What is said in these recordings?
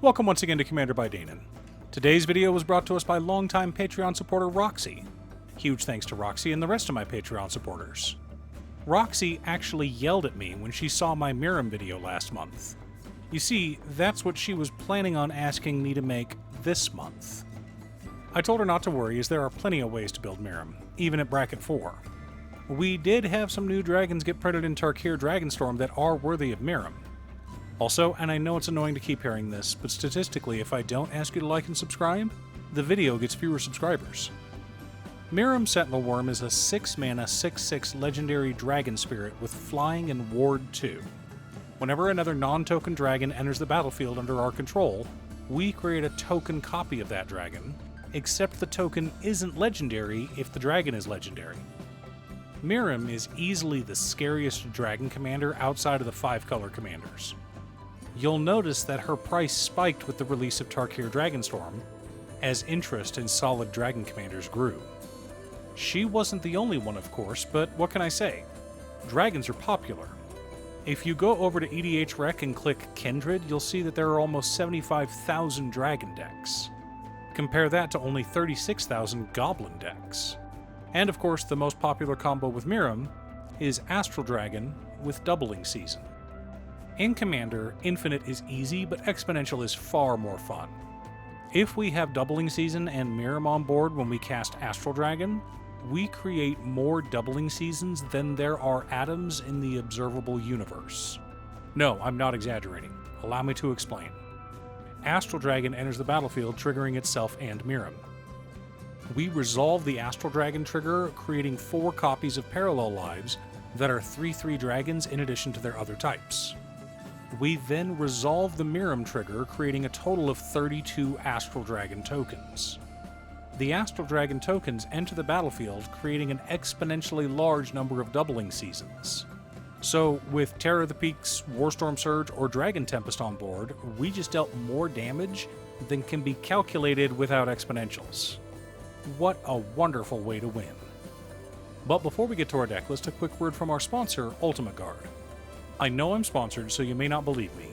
Welcome once again to Commander by Danon. Today's video was brought to us by longtime Patreon supporter Roxy. Huge thanks to Roxy and the rest of my Patreon supporters. Roxy actually yelled at me when she saw my Miirym video last month. You see, that's what she was planning on asking me to make this month. I told her not to worry, as there are plenty of ways to build Miirym, even at bracket 4. We did have some new dragons get printed in Tarkir Dragonstorm that are worthy of Miirym. Also, and I know it's annoying to keep hearing this, but statistically, if I don't ask you to like and subscribe, the video gets fewer subscribers. Miirym Sentinel Wyrm is a 6-mana 6/6 legendary dragon spirit with flying and ward 2. Whenever another non-token dragon enters the battlefield under our control, we create a token copy of that dragon, except the token isn't legendary if the dragon is legendary. Miirym is easily the scariest dragon commander outside of the 5-color commanders. You'll notice that her price spiked with the release of Tarkir Dragonstorm, as interest in solid dragon commanders grew. She wasn't the only one, of course, but what can I say? Dragons are popular. If you go over to EDH Rec and click Kindred, you'll see that there are almost 75,000 dragon decks. Compare that to only 36,000 goblin decks. And of course, the most popular combo with Miirym is Astral Dragon with Doubling Season. In Commander, Infinite is easy, but Exponential is far more fun. If we have Doubling Season and Miirym on board when we cast Astral Dragon, we create more Doubling Seasons than there are atoms in the observable universe. No, I'm not exaggerating. Allow me to explain. Astral Dragon enters the battlefield, triggering itself and Miirym. We resolve the Astral Dragon trigger, creating 4 copies of Parallel Lives that are 3/3 dragons in addition to their other types. We then resolve the Miirym trigger, creating a total of 32 Astral Dragon tokens. The Astral Dragon tokens enter the battlefield, creating an exponentially large number of Doubling Seasons. So, with Terror of the Peaks, Warstorm Surge, or Dragon Tempest on board, we just dealt more damage than can be calculated without exponentials. What a wonderful way to win. But before we get to our deck list, a quick word from our sponsor, Ultimate Guard. I know I'm sponsored, so you may not believe me,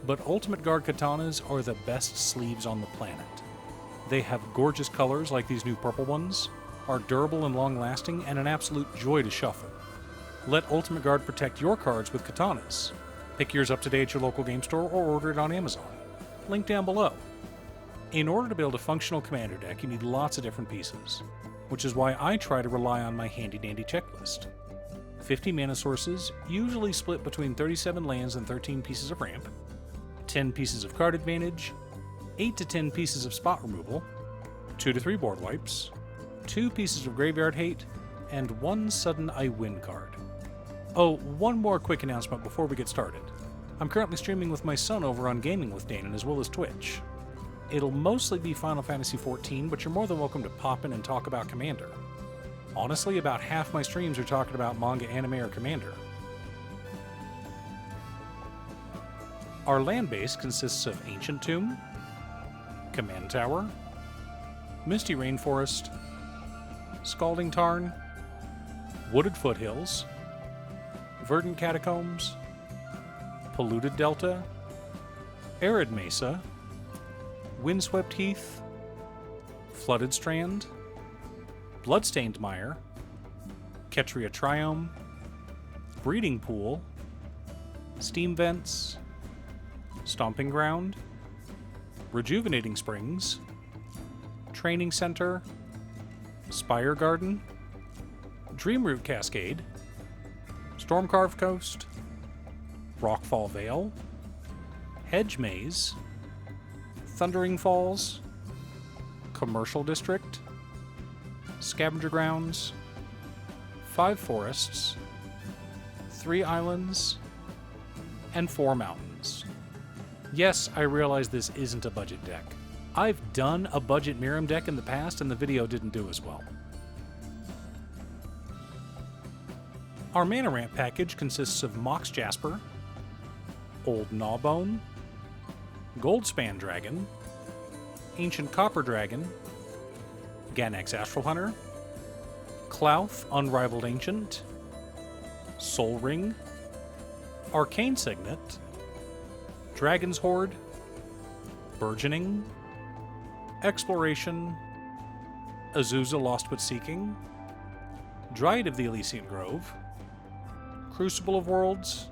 but Ultimate Guard katanas are the best sleeves on the planet. They have gorgeous colors like these new purple ones, are durable and long-lasting, and an absolute joy to shuffle. Let Ultimate Guard protect your cards with katanas. Pick yours up today at your local game store or order it on Amazon. Link down below. In order to build a functional commander deck, you need lots of different pieces, which is why I try to rely on my handy-dandy checklist. 50 mana sources, usually split between 37 lands and 13 pieces of ramp, 10 pieces of card advantage, 8 to 10 pieces of spot removal, 2 to 3 board wipes, 2 pieces of graveyard hate, and 1 sudden I win card. Oh, one more quick announcement before we get started. I'm currently streaming with my son over on Gaming with Danon as well as Twitch. It'll mostly be Final Fantasy XIV, but you're more than welcome to pop in and talk about Commander. Honestly, about half my streams are talking about manga, anime, or Commander. Our land base consists of Ancient Tomb, Command Tower, Misty Rainforest, Scalding Tarn, Wooded Foothills, Verdant Catacombs, Polluted Delta, Arid Mesa, Windswept Heath, Flooded Strand, Bloodstained Mire, Ketria Triome, Breeding Pool, Steam Vents, Stomping Ground, Rejuvenating Springs, Training Center, Spire Garden, Dreamroot Cascade, Stormcarved Coast, Rockfall Vale, Hedge Maze, Thundering Falls, Commercial District, Scavenger Grounds, 5 forests, 3 islands, and 4 mountains. Yes, I realize this isn't a budget deck. I've done a budget Miirym deck in the past and the video didn't do as well. Our mana ramp package consists of Mox Jasper, Old Gnawbone, Goldspan Dragon, Ancient Copper Dragon, Ganax Astral Hunter, Clouth Unrivaled Ancient, Soul Ring, Arcane Signet, Dragon's Horde, Burgeoning, Exploration, Azusa Lost But Seeking, Dryad of the Elysian Grove, Crucible of Worlds,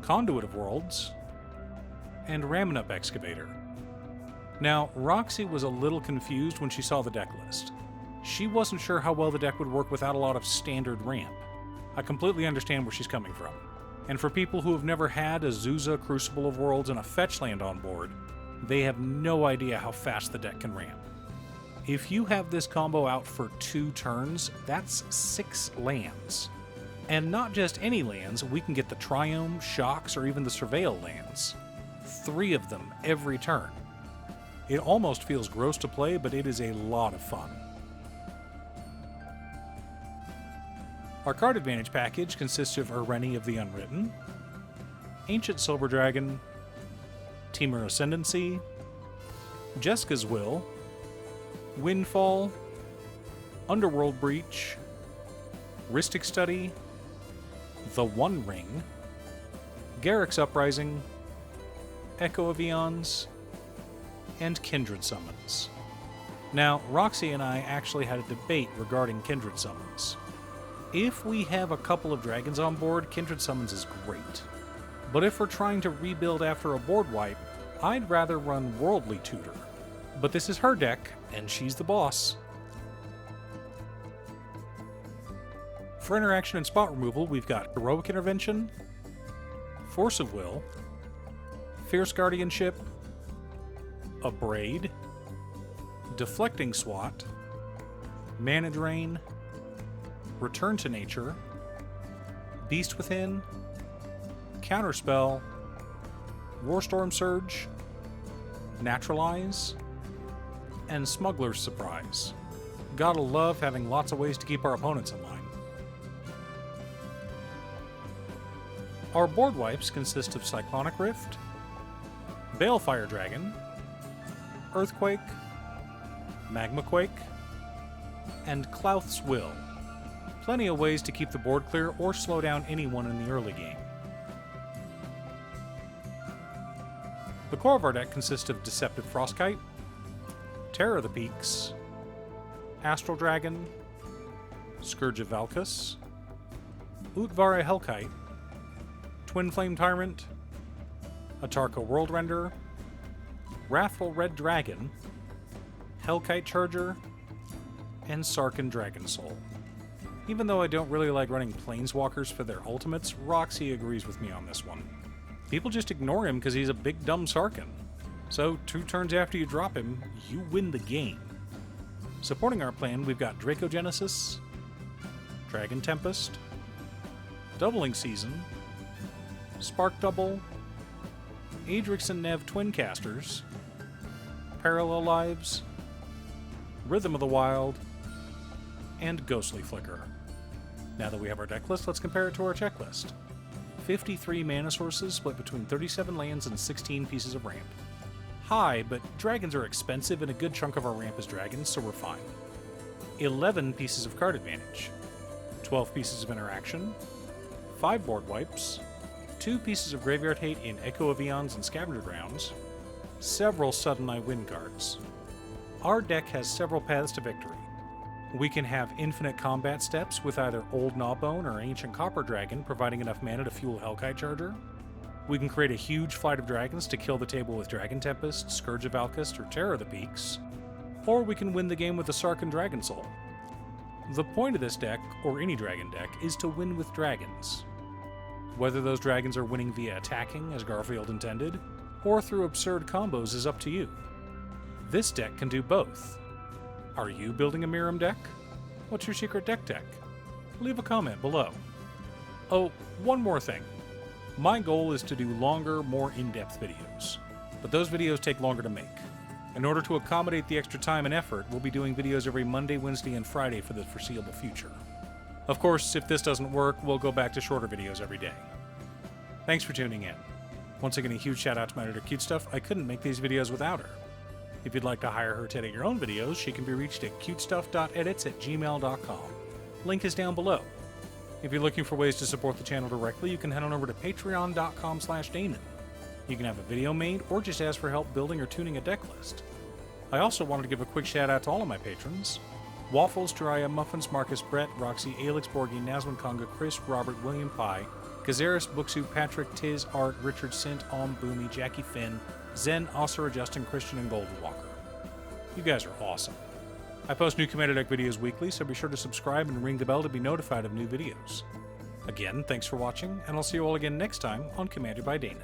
Conduit of Worlds, and Ramanup Excavator. Now, Roxy was a little confused when she saw the deck list. She wasn't sure how well the deck would work without a lot of standard ramp. I completely understand where she's coming from. And for people who have never had Azusa, Crucible of Worlds, and a fetch land on board, they have no idea how fast the deck can ramp. If you have this combo out for 2 turns, that's 6 lands. And not just any lands, we can get the Triome, Shocks, or even the Surveil lands. 3 of them every turn. It almost feels gross to play, but it is a lot of fun. Our card advantage package consists of Irene of the Unwritten, Ancient Silver Dragon, Temur Ascendancy, Jeska's Will, Windfall, Underworld Breach, Rhystic Study, The One Ring, Garruk's Uprising, Echo of Eons, and Kindred Summons. Now, Roxy and I actually had a debate regarding Kindred Summons. If we have a couple of dragons on board, Kindred Summons is great. But if we're trying to rebuild after a board wipe, I'd rather run Worldly Tutor. But this is her deck, and she's the boss. For interaction and spot removal, we've got Heroic Intervention, Force of Will, Fierce Guardianship, Abrade, Deflecting Swat, Mana Drain, Return to Nature, Beast Within, Counterspell, Warstorm Surge, Naturalize, and Smuggler's Surprise. Gotta love having lots of ways to keep our opponents in line. Our board wipes consist of Cyclonic Rift, Balefire Dragon, Earthquake, Magmaquake, and Klauth's Will. Plenty of ways to keep the board clear or slow down anyone in the early game. The core of our deck consists of Deceptive Frostkite, Terror of the Peaks, Astral Dragon, Scourge of Valkus, Utvara Hellkite, Twin Flame Tyrant, Atarka Worldrender, Wrathful Red Dragon, Hellkite Charger, and Sarkhan Dragon Soul. Even though I don't really like running Planeswalkers for their ultimates, Roxy agrees with me on this one. People just ignore him because he's a big dumb Sarkhan. So 2 turns after you drop him, you win the game. Supporting our plan, we've got Dracogenesis, Dragon Tempest, Doubling Season, Spark Double, Adrix and Nev Twincasters, Parallel Lives, Rhythm of the Wild, and Ghostly Flicker. Now that we have our deck list, let's compare it to our checklist. 53 mana sources split between 37 lands and 16 pieces of ramp. High, but dragons are expensive and a good chunk of our ramp is dragons, so we're fine. 11 pieces of card advantage, 12 pieces of interaction, 5 board wipes, 2 pieces of graveyard hate in Echo of Eons and Scavenger Grounds, several Sudden Eye win cards. Our deck has several paths to victory. We can have infinite combat steps with either Old Gnawbone or Ancient Copper Dragon providing enough mana to fuel Hellkite Charger. We can create a huge flight of dragons to kill the table with Dragon Tempest, Scourge of Valkus, or Terror of the Peaks. Or we can win the game with the Sarkhan Dragon Soul. The point of this deck, or any dragon deck, is to win with dragons. Whether those dragons are winning via attacking, as Garfield intended, or through absurd combos is up to you. This deck can do both. Are you building a Miirym deck? What's your secret deck? Leave a comment below. Oh, one more thing. My goal is to do longer, more in-depth videos, but those videos take longer to make. In order to accommodate the extra time and effort, we'll be doing videos every Monday, Wednesday, and Friday for the foreseeable future. Of course, if this doesn't work, we'll go back to shorter videos every day. Thanks for tuning in. Once again, a huge shout out to my editor Cutestuff. I couldn't make these videos without her. If you'd like to hire her to edit your own videos, she can be reached at cutestuff.edits@gmail.com. Link is down below. If you're looking for ways to support the channel directly, you can head on over to patreon.com/Damon. You can have a video made, or just ask for help building or tuning a deck list. I also wanted to give a quick shout out to all of my patrons: Waffles, Jiraiya, Muffins, Marcus, Brett, Roxy, Alex, Borgi, Nazwin, Conga, Chris, Robert, William Pye, Kazaris, Booksu, Patrick, Tiz, Art, Richard, Sint, Alm, Boomy, Jackie Finn, Zen, Osira, Justin, Christian, and Golden Walker. You guys are awesome. I post new Commander Deck videos weekly, so be sure to subscribe and ring the bell to be notified of new videos. Again, thanks for watching, and I'll see you all again next time on Commander by Danon.